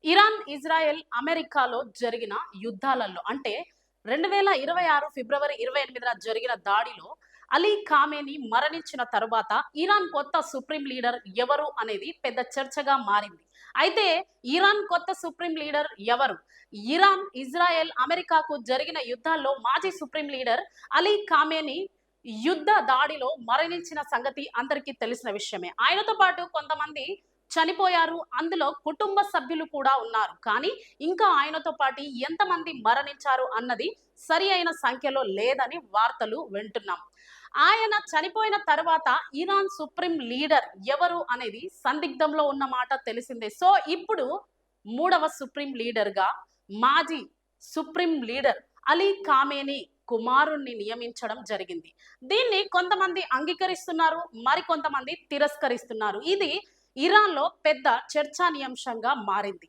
Iran, Israel, అమెరికాలో జరిగిన యుద్ధాలలో అంటే 2026 ఫిబ్రవరి 28న జరిగిన దాడిలో అలీ ఖామేని మరణించిన తరువాత ఇరాన్ కొత్త సుప్రీం లీడర్ ఎవరు అనేది పెద్ద చర్చగా మారింది. అయితే ఇరాన్ కొత్త సుప్రీం లీడర్ ఎవరు? ఇరాన్, ఇజ్రాయెల్, అమెరికాకు జరిగిన యుద్ధాల్లో మాజీ సుప్రీం లీడర్ అలీ ఖామేని యుద్ధ దాడిలో మరణించిన సంగతి అందరికీ తెలిసిన విషయమే. ఆయనతో పాటు కొంతమంది చనిపోయారు. అందులో కుటుంబ సభ్యులు కూడా ఉన్నారు. కానీ ఇంకా ఆయనతో పాటు ఎంతమంది మరణించారు అన్నది సరి అయిన సంఖ్యలో లేదని వార్తలు వింటున్నాం. ఆయన చనిపోయిన తర్వాత ఇరాన్ సుప్రీం లీడర్ ఎవరు అనేది సందిగ్ధంలో ఉన్న మాట తెలిసిందే. సో ఇప్పుడు మూడవ సుప్రీం లీడర్గా మాజీ సుప్రీం లీడర్ అలీ ఖామేని కుమారుణ్ణి నియమించడం జరిగింది. దీన్ని కొంతమంది అంగీకరిస్తున్నారు, మరికొంతమంది తిరస్కరిస్తున్నారు. ఇది ఇరాన్లో పెద్ద చర్చానీయాంశంగా మారింది.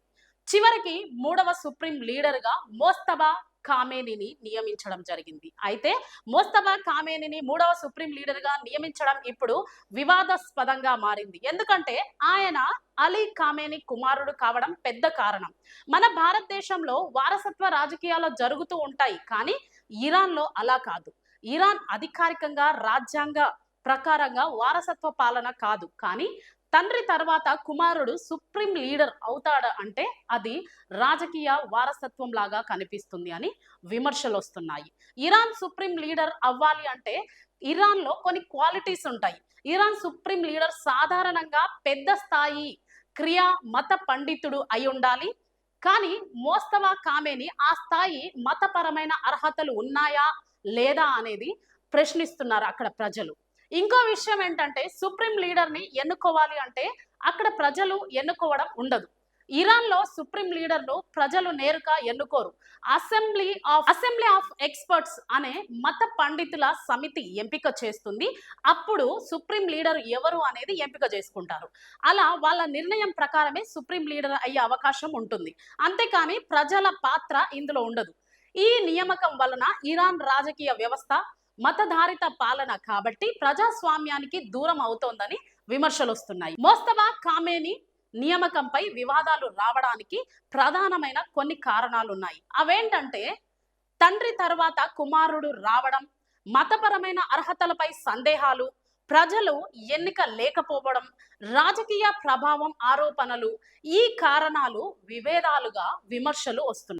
చివరికి మూడవ సుప్రీం లీడర్గా మోస్తబా ఖామేనీని నియమించడం జరిగింది. అయితే మోస్తబా ఖామేనీని మూడవ సుప్రీం లీడర్గా నియమించడం ఇప్పుడు వివాదాస్పదంగా మారింది. ఎందుకంటే ఆయన అలీ ఖామేని కుమారుడు కావడం పెద్ద కారణం. మన భారతదేశంలో వారసత్వ రాజకీయాలు జరుగుతూ ఉంటాయి, కానీ ఇరాన్లో అలా కాదు. ఇరాన్ అధికారికంగా రాజ్యాంగ ప్రకారంగా వారసత్వ పాలన కాదు, కానీ తండ్రి తర్వాత కుమారుడు సుప్రీం లీడర్ అవుతాడు అంటే అది రాజకీయ వారసత్వం లాగా కనిపిస్తుంది అని విమర్శలు వస్తున్నాయి. ఇరాన్ సుప్రీం లీడర్ అవ్వాలి అంటే ఇరాన్లో కొన్ని క్వాలిటీస్ ఉంటాయి. ఇరాన్ సుప్రీం లీడర్ సాధారణంగా పెద్ద స్థాయి క్రియా మత పండితుడు అయి ఉండాలి. కానీ మోస్తవా ఖామేని ఆ స్థాయి మతపరమైన అర్హతలు ఉన్నాయా లేదా అనేది ప్రశ్నిస్తున్నారు అక్కడ ప్రజలు. ఇంకో విషయం ఏంటంటే సుప్రీం లీడర్ని ఎన్నుకోవాలి అంటే అక్కడ ప్రజలు ఎన్నుకోవడం ఉండదు. ఇరాన్లో సుప్రీం లీడర్ను ప్రజలు నేరుగా ఎన్నుకోరు. అసెంబ్లీ ఆఫ్ ఎక్స్పర్ట్స్ అనే మత పండితుల సమితి ఎంపిక చేస్తుంది. అప్పుడు సుప్రీం లీడర్ ఎవరు అనేది ఎంపిక చేసుకుంటారు. అలా వాళ్ళ నిర్ణయం ప్రకారమే సుప్రీం లీడర్ అయ్యే అవకాశం ఉంటుంది. అంతేకాని ప్రజల పాత్ర ఇందులో ఉండదు. ఈ నియామకం వలన ఇరాన్ రాజకీయ వ్యవస్థ మతధారిత పాలన కాబట్టి ప్రజాస్వామ్యానికి దూరం అవుతోందని విమర్శలు వస్తున్నాయి. మోస్తబా ఖామేని నియామకంపై వివాదాలు రావడానికి ప్రధానమైన కొన్ని కారణాలు ఉన్నాయి. అవేంటంటే తండ్రి తర్వాత కుమారుడు రావడం, మతపరమైన అర్హతలపై సందేహాలు, ప్రజలు ఎన్నిక లేకపోవడం, రాజకీయ ప్రభావం ఆరోపణలు. ఈ కారణాలు విభేదాలుగా విమర్శలు వస్తున్నాయి.